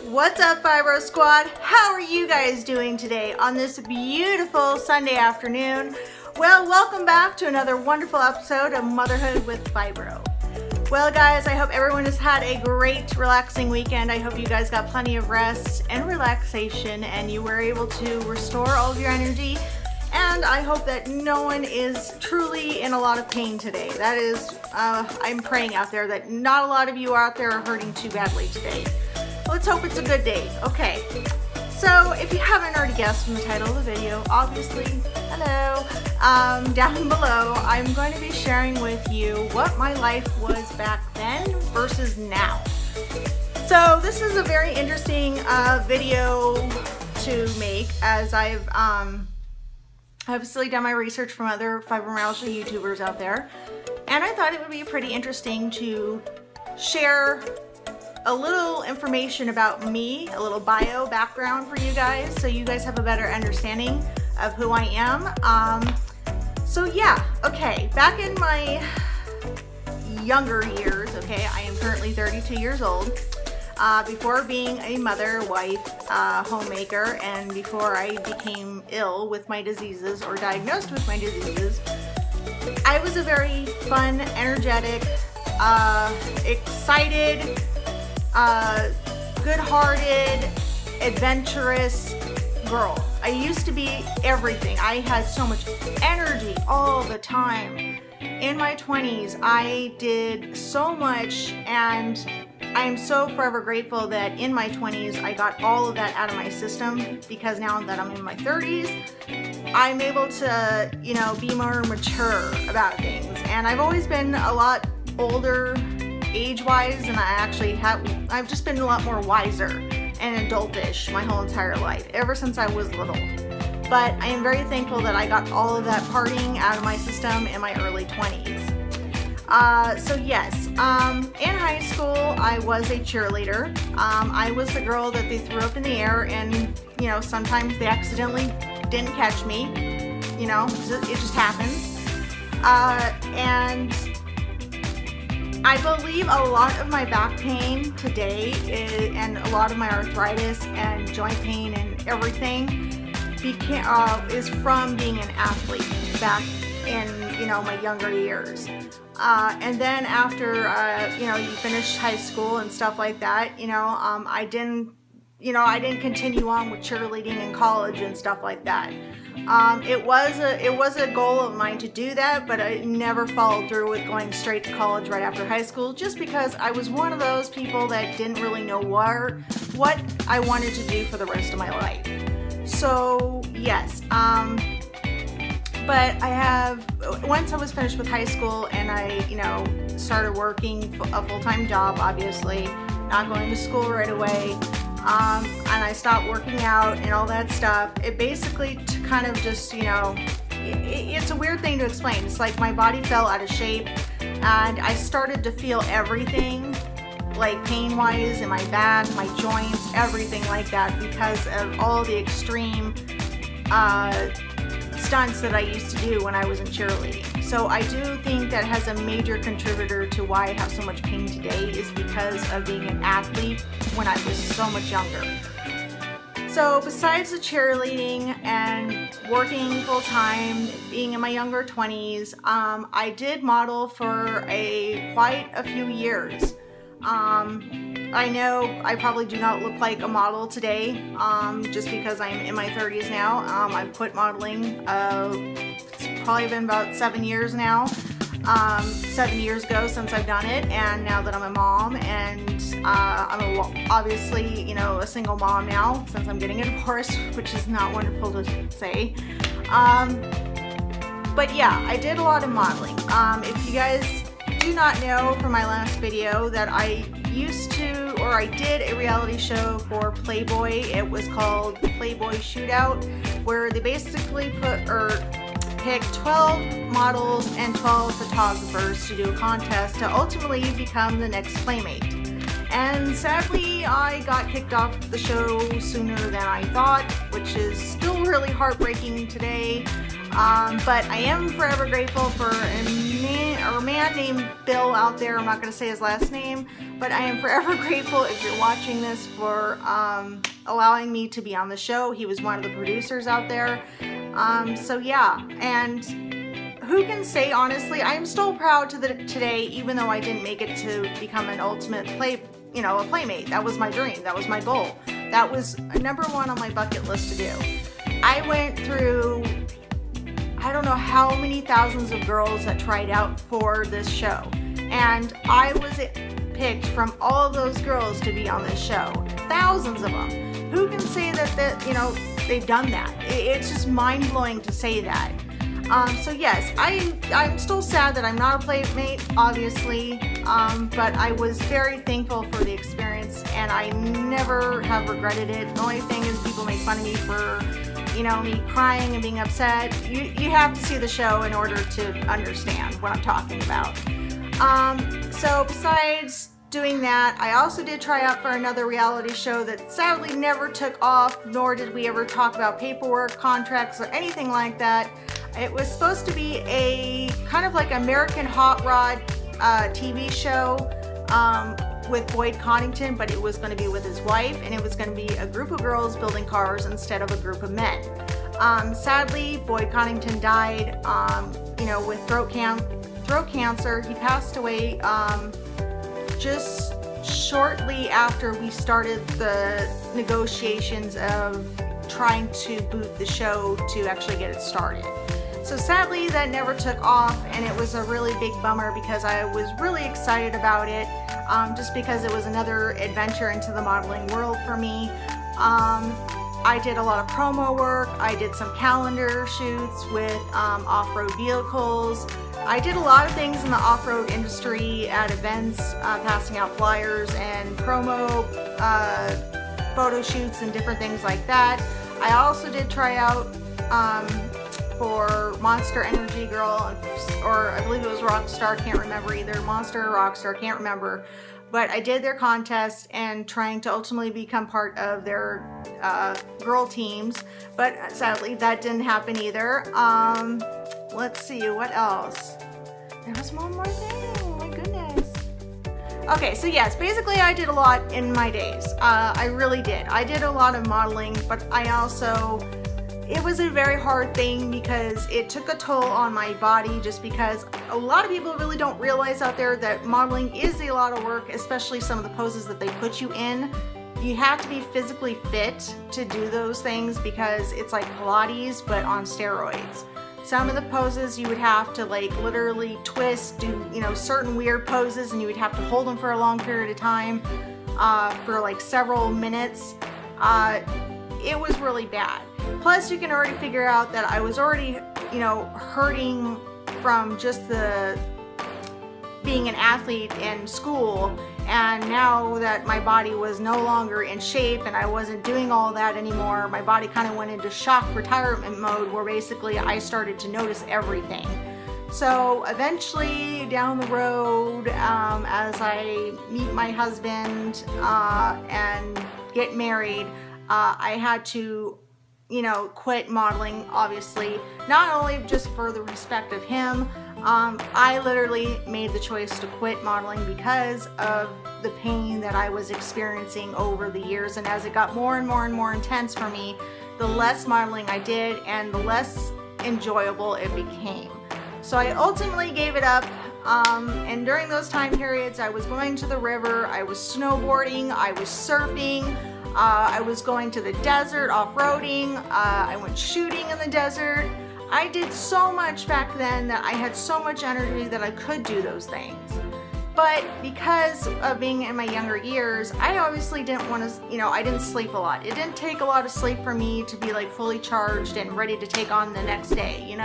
What's up, Fibro Squad? How are you guys doing today on this beautiful Sunday afternoon? Well, welcome back to another wonderful episode of Motherhood with Fibro. Well, guys, I hope everyone has had a great, relaxing weekend. I hope you guys got plenty of rest and relaxation and you were able to restore all of your energy. And I hope that no one is truly in a lot of pain today. That is, I'm praying out there that not a lot of you out there are hurting too badly today. Let's hope it's a good day. Okay, so if you haven't already guessed from the title of the video, obviously, hello, down below, I'm going to be sharing with you what my life was back then versus now. So this is a very interesting video to make, as I've obviously done my research from other fibromyalgia YouTubers out there, and I thought it would be pretty interesting to share a little information about me, a little bio background for you guys, so you guys have a better understanding of who I am. So yeah, okay, back in my younger years, okay, I am currently 32 years old. Before being a mother, wife, homemaker, and before I became ill with my diseases or diagnosed with my diseases, I was a very fun, energetic, excited, good-hearted, adventurous girl. I used to be everything. I had so much energy all the time. In my 20s, I did so much, and I am so forever grateful that in my 20s I got all of that out of my system, because now that I'm in my 30s, I'm able to, you know, be more mature about things. And I've always been a lot older age-wise, and I've just been a lot more wiser and adultish my whole entire life, ever since I was little. But I am very thankful that I got all of that partying out of my system in my early 20s. So yes, in high school, I was a cheerleader. I was the girl that they threw up in the air, and, you know, sometimes they accidentally didn't catch me. You know, it just happens. And I believe a lot of my back pain today and a lot of my arthritis and joint pain and everything is from being an athlete back in, you know, my younger years. And then after, you know, you finish high school and stuff like that, you know, I didn't continue on with cheerleading in college and stuff like that. It was a goal of mine to do that, but I never followed through with going straight to college right after high school, just because I was one of those people that didn't really know what I wanted to do for the rest of my life. So yes, but once I was finished with high school and I, you know, started working a full-time job, obviously, not going to school right away, and I stopped working out and all that stuff, it basically kind of just, you know, it's a weird thing to explain. It's like my body fell out of shape, and I started to feel everything, like pain-wise in my back, my joints, everything like that, because of all the extreme stunts that I used to do when I was in cheerleading. So I do think that has a major contributor to why I have so much pain today, is because of being an athlete when I was so much younger. So besides the cheerleading and working full-time, being in my younger 20s, I did model for quite a few years. I know I probably do not look like a model today, just because I'm in my 30s now. I've quit modeling, it's probably been about 7 years now. 7 years ago since I've done it, and now that I'm a mom, and I'm obviously, you know, a single mom now since I'm getting a divorce, which is not wonderful to say. But yeah, I did a lot of modeling. If you guys do not know from my last video that I did a reality show for Playboy. It was called Playboy Shootout, where they basically picked 12 models and 12 photographers to do a contest to ultimately become the next Playmate. And sadly, I got kicked off the show sooner than I thought, which is still really heartbreaking today. But I am forever grateful for a man man named Bill out there, I'm not going to say his last name, but I am forever grateful if you're watching this for allowing me to be on the show. He was one of the producers out there. So yeah, and who can say honestly, I am still proud today, even though I didn't make it to become an ultimate a playmate. That was my dream. That was my goal. That was number one on my bucket list to do. I went through, I don't know how many thousands of girls that tried out for this show, and I was picked from all of those girls to be on this show. Thousands of them. Who can say that they've done that? It's just mind-blowing to say that. So yes, I'm still sad that I'm not a playmate, obviously, but I was very thankful for the experience, and I never have regretted it. The only thing is people make fun of me for me crying and being upset. You have to see the show in order to understand what I'm talking about. So besides doing that, I also did try out for another reality show that sadly never took off, nor did we ever talk about paperwork, contracts, or anything like that. It was supposed to be a kind of like American Hot Rod TV show with Boyd Connington, but it was going to be with his wife, and it was going to be a group of girls building cars instead of a group of men. Sadly, Boyd Connington died, with throat cancer. He passed away just shortly after we started the negotiations of trying to boot the show to actually get it started. So sadly, that never took off, and it was a really big bummer because I was really excited about it, just because it was another adventure into the modeling world for me. I did a lot of promo work. I did some calendar shoots with off-road vehicles. I did a lot of things in the off-road industry at events, passing out flyers and promo photo shoots and different things like that. I also did try out for Monster Energy Girl, or I believe it was Rockstar, can't remember either, Monster or Rockstar, can't remember. But I did their contest and trying to ultimately become part of their girl teams, but sadly that didn't happen either. Let's see, what else? There was one more thing, oh my goodness. Okay, so yes, basically I did a lot in my days. I really did. I did a lot of modeling, but it was a very hard thing because it took a toll on my body, just because a lot of people really don't realize out there that modeling is a lot of work, especially some of the poses that they put you in. You have to be physically fit to do those things because it's like Pilates but on steroids. Some of the poses you would have to literally twist, do certain weird poses, and you would have to hold them for a long period of time for several minutes. It was really bad. Plus, you can already figure out that I was already, hurting from just being an athlete in school, and now that my body was no longer in shape and I wasn't doing all that anymore, my body kind of went into shock retirement mode, where basically I started to notice everything. So eventually down the road, as I meet my husband and get married, I had to quit modeling, obviously, not only just for the respect of him. I literally made the choice to quit modeling because of the pain that I was experiencing over the years, and as it got more and more and more intense for me, the less modeling I did and the less enjoyable it became. So I ultimately gave it up, and during those time periods I was going to the river, I was snowboarding, I was surfing, I was going to the desert off-roading, I went shooting in the desert. I did so much back then that I had so much energy that I could do those things. But because of being in my younger years, I obviously didn't want to, I didn't sleep a lot. It didn't take a lot of sleep for me to be fully charged and ready to take on the next day,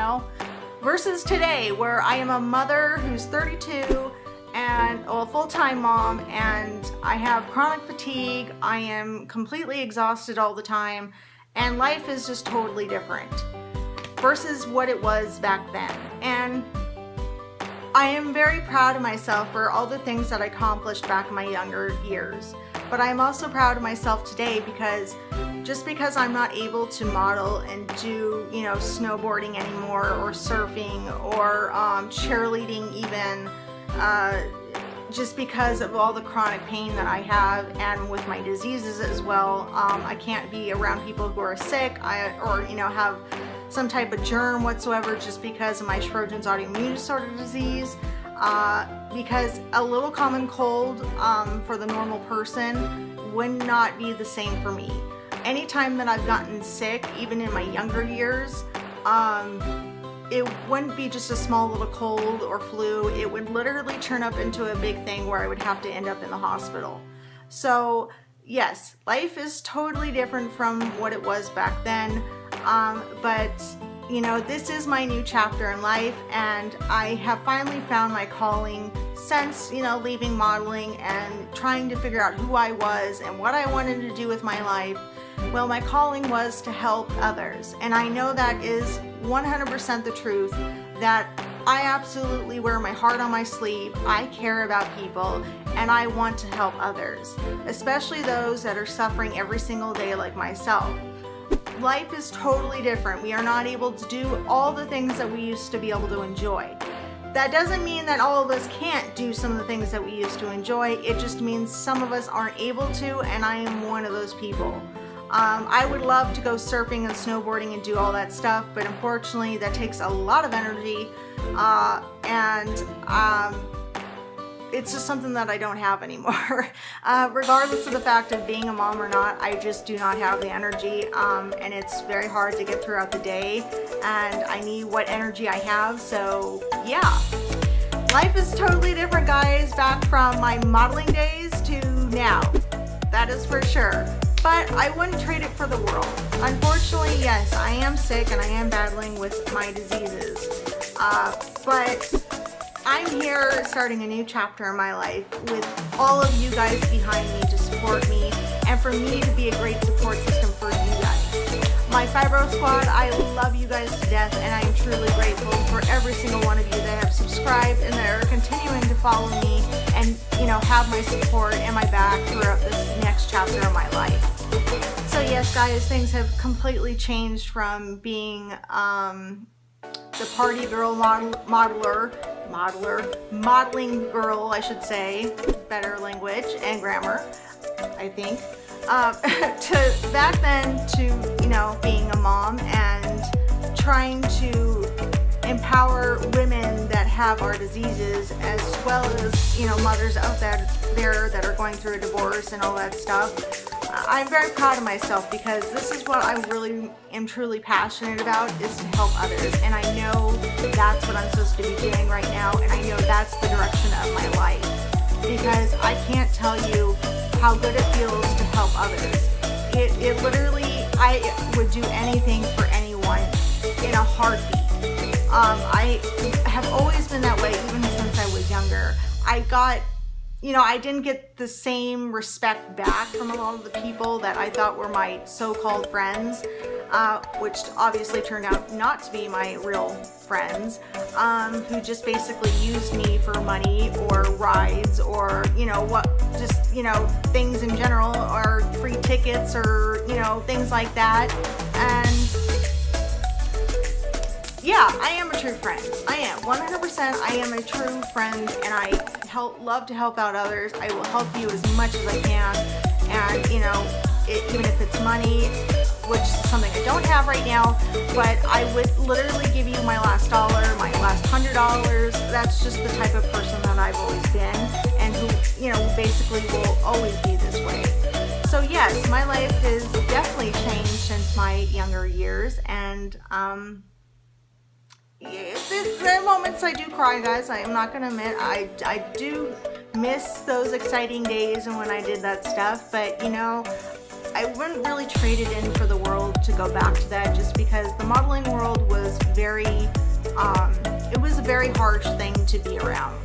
Versus today, where I am a mother who's 32 and a full-time mom, and I have chronic fatigue, I am completely exhausted all the time, and life is just totally different versus what it was back then. And I am very proud of myself for all the things that I accomplished back in my younger years. But I'm also proud of myself today because just because I'm not able to model and do, snowboarding anymore, or surfing, or cheerleading even, just because of all the chronic pain that I have, and with my diseases as well. I can't be around people who are sick or have some type of germ whatsoever, just because of my Sjogren's autoimmune disorder disease. Because a little common cold for the normal person would not be the same for me. Anytime that I've gotten sick, even in my younger years, it wouldn't be just a small little cold or flu. It would literally turn up into a big thing where I would have to end up in the hospital. So yes, life is totally different from what it was back then. But this is my new chapter in life, and I have finally found my calling since, leaving modeling and trying to figure out who I was and what I wanted to do with my life. Well, my calling was to help others, and I know that is 100% the truth, that I absolutely wear my heart on my sleeve. I care about people, and I want to help others, especially those that are suffering every single day like myself. Life is totally different. We are not able to do all the things that we used to be able to enjoy. That doesn't mean that all of us can't do some of the things that we used to enjoy. It just means some of us aren't able to, and I am one of those people. I would love to go surfing and snowboarding and do all that stuff, but unfortunately that takes a lot of energy, and it's just something that I don't have anymore. Regardless of the fact of being a mom or not, I just do not have the energy, and it's very hard to get throughout the day, and I need what energy I have. So yeah, life is totally different, guys, back from my modeling days to now. That is for sure. But I wouldn't trade it for the world. Unfortunately, yes, I am sick and I am battling with my diseases. But I'm here starting a new chapter in my life with all of you guys behind me to support me, and for me to be a great support system for you guys. My Fibro Squad, I love you guys to death, and I am truly grateful for every single one of you that have subscribed and that are continuing to follow me and have my support and my back throughout this next chapter of my life. So yes, guys, things have completely changed from being the party girl modeling girl, I should say, better language and grammar, I think, to back then to, being a mom and trying to empower women that have our diseases, as well as, mothers out there that are going through a divorce and all that stuff. I'm very proud of myself, because this is what I really am truly passionate about, is to help others, and I know that's what I'm supposed to be doing right now, and I know that's the direction of my life, because I can't tell you how good it feels to help others. It literally, I would do anything for anyone in a heartbeat. I have always been that way, even since I was younger. I didn't get the same respect back from a lot of the people that I thought were my so-called friends, which obviously turned out not to be my real friends, who just basically used me for money or rides or, things in general, or free tickets or, things like that. And yeah, I am a true friend. I am 100%. I am a true friend, and I love to help out others. I will help you as much as I can, and even if it's money, which is something I don't have right now, but I would literally give you my last dollar, my last $100. That's just the type of person that I've always been, and who basically will always be this way. So yes, my life has definitely changed since my younger years, and there are moments I do cry, guys. I am not going to admit. I do miss those exciting days and when I did that stuff, but I wouldn't really trade it in for the world to go back to that, just because the modeling world was it was a very harsh thing to be around,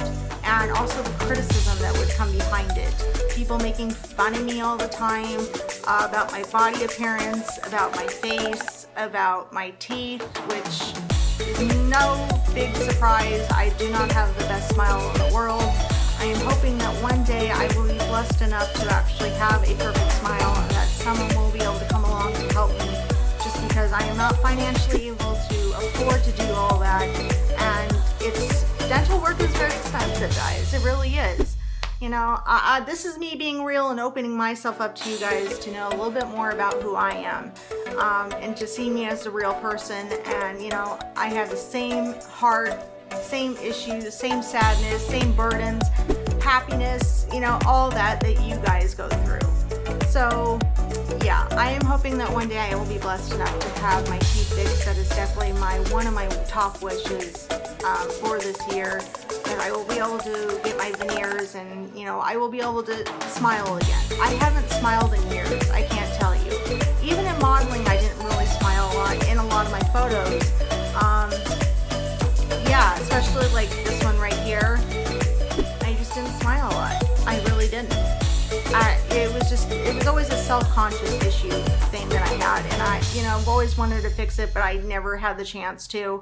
and also the criticism that would come behind it. People making fun of me all the time, about my body appearance, about my face, about my teeth, which is no big surprise. I do not have the best smile in the world. I am hoping that one day I will be blessed enough to actually have a perfect smile, and that someone will be able to come along and help me, just because I am not financially able to afford to do all that, and dental work is very expensive. expensive, guys. It really is. You know, this is me being real and opening myself up to you guys to know a little bit more about who I am, and to see me as a real person. And, you know, I have the same heart, same issues, same sadness, same burdens, happiness, you know, all that you guys go through. So yeah, I am hoping that one day I will be blessed enough to have my teeth fixed. That is definitely one of my top wishes for this year, that I will be able to get my veneers, and, you know, I will be able to smile again. I haven't smiled in years, I can't tell you. Even in modeling, I didn't really smile a lot in a lot of my photos. Yeah, especially like this one right here. I just didn't smile a lot. I really didn't. It was always a self-conscious issue thing that I had, and I've always wanted to fix it, but I never had the chance to,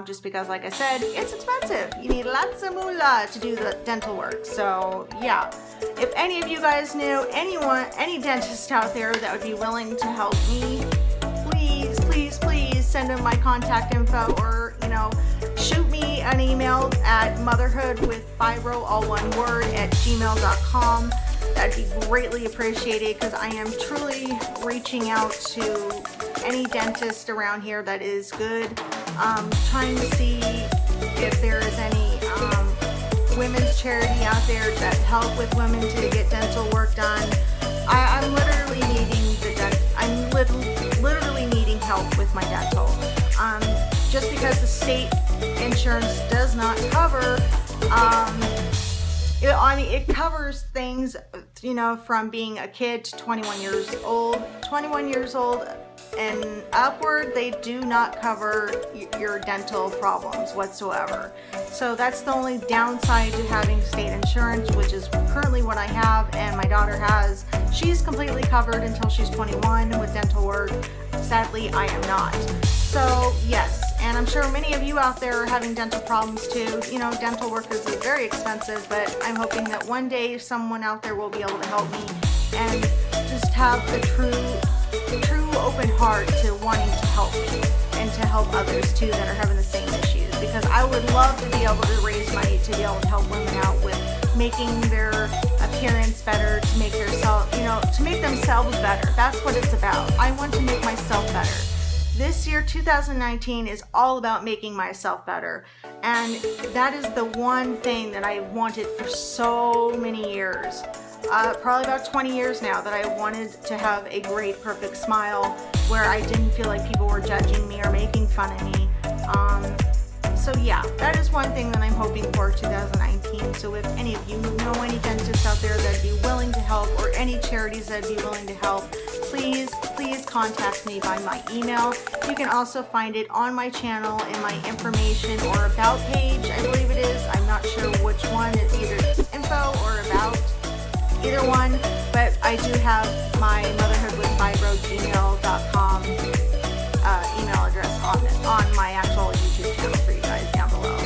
just because, like I said, it's expensive. You need lots of moolah to do the dental work. So yeah, if any of you guys knew any dentist out there that would be willing to help me, please send them my contact info, or, you know, shoot me an email at motherhoodwithfibro, all one word, @gmail.com. That'd be greatly appreciated, because I am truly reaching out to any dentist around here that is good, trying to see if there is any women's charity out there that help with women to get dental work done. I'm literally needing literally needing help with my dental. Just because the state insurance does not cover, it covers things, you know, from being a kid to 21 years old. 21 years old and upward, they do not cover your dental problems whatsoever. So that's the only downside to having state insurance, which is currently what I have and my daughter has. She's completely covered until she's 21 with dental work. Sadly, I am not. So yes, and I'm sure many of you out there are having dental problems too. You know, dental work is very expensive, but I'm hoping that one day someone out there will be able to help me and just have a true open heart to wanting to help me and to help others too that are having the same issues, because I would love to be able to raise money to be able to help women out with making their appearance better, to make to make themselves better. That's what it's about. I want to make myself better. This year, 2019, is all about making myself better. And that is the one thing that I wanted for so many years. Probably about 20 years now, that I wanted to have a great, perfect smile where I didn't feel like people were judging me or making fun of me. So yeah, that is one thing that I'm hoping for 2019. So if any of you know any dentists out there that'd be willing to help, or any charities that'd be willing to help, please contact me by my email. You can also find it on my channel in my information or about page, I believe it is. I'm not sure which one. It's either info or about, either one. But I do have my motherhoodwithfibro@gmail.com email address on my actual YouTube channel for you guys down below.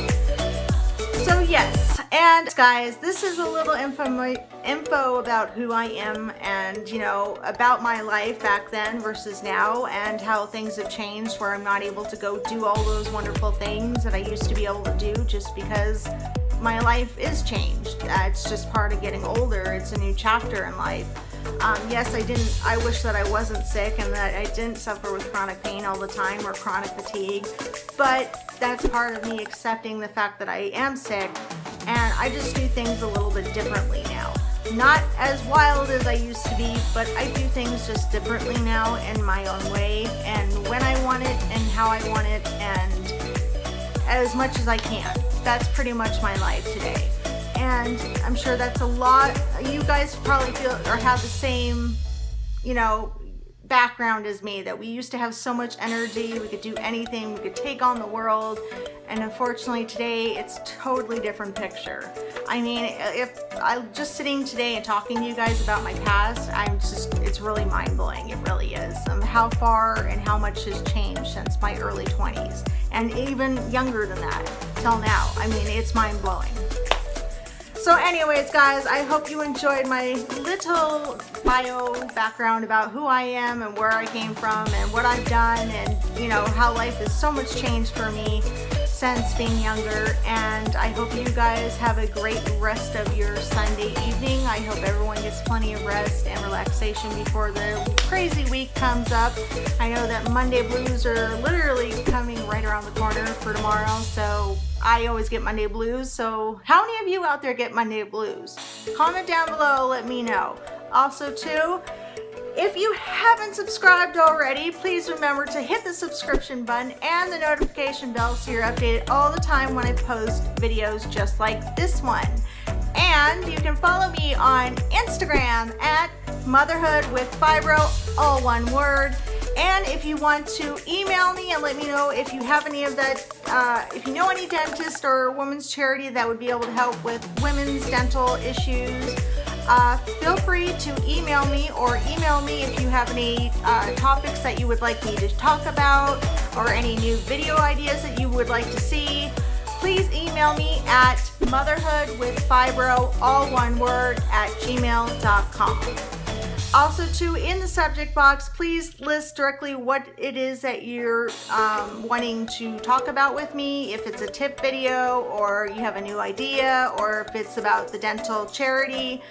So yes, and guys, this is a little info about who I am, and, you know, about my life back then versus now, and how things have changed, where I'm not able to go do all those wonderful things that I used to be able to do, just because my life is changed. It's just part of getting older. It's a new chapter in life. Yes, I wish that I wasn't sick and that I didn't suffer with chronic pain all the time, or chronic fatigue, but that's part of me accepting the fact that I am sick, and I just do things a little bit differently now. Not as wild as I used to be, but I do things just differently now, in my own way, and when I want it, and how I want it, and as much as I can. That's pretty much my life today. And I'm sure that's a lot. You guys probably feel or have the same, you know, background as me, that we used to have so much energy, we could do anything, we could take on the world, and unfortunately today it's a totally different picture. I mean, if I'm just sitting today and talking to you guys about my past, it's really mind-blowing. It really is. How far and how much has changed since my early 20s, and even younger than that till now. I mean, it's mind-blowing. So anyways, guys, I hope you enjoyed my little bio background about who I am and where I came from and what I've done, and, you know, how life has so much changed for me. since being younger, and I hope you guys have a great rest of your Sunday evening. I hope everyone gets plenty of rest and relaxation before the crazy week comes up. I know that Monday blues are literally coming right around the corner for tomorrow, so I always get Monday blues. So how many of you out there get Monday blues? Comment down below, let me know. Also too, if you haven't subscribed already, please remember to hit the subscription button and the notification bell so you're updated all the time when I post videos just like this one. And you can follow me on Instagram at Motherhood with Fibro, all one word. And if you want to email me and let me know if you have any of that, if you know any dentist or women's charity that would be able to help with women's dental issues, feel free to email me, or email me if you have any topics that you would like me to talk about or any new video ideas that you would like to see. Please email me at motherhoodwithfibro, all one word, at gmail.com. Also too, in the subject box, please list directly what it is that you're wanting to talk about with me. If it's a tip video, or you have a new idea, or if it's about the dental charity,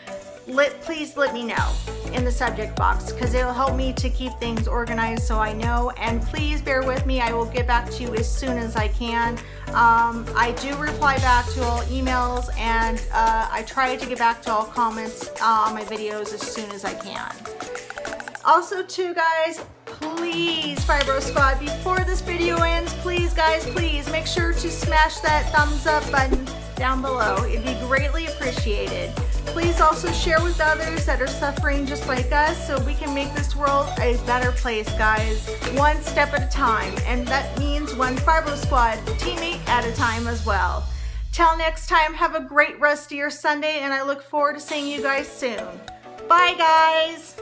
please let me know in the subject box, because it'll help me to keep things organized so I know. And please bear with me, I will get back to you as soon as I can. I do reply back to all emails, and I try to get back to all comments on my videos as soon as I can. Also too guys, please, Fibro Squad, before this video ends, please guys, please make sure to smash that thumbs up button down below. It'd be greatly appreciated. Please also share with others that are suffering just like us, so we can make this world a better place, guys, one step at a time. And that means one Fibro Squad teammate at a time as well. Till next time, have a great rest of your Sunday, and I look forward to seeing you guys soon. Bye guys!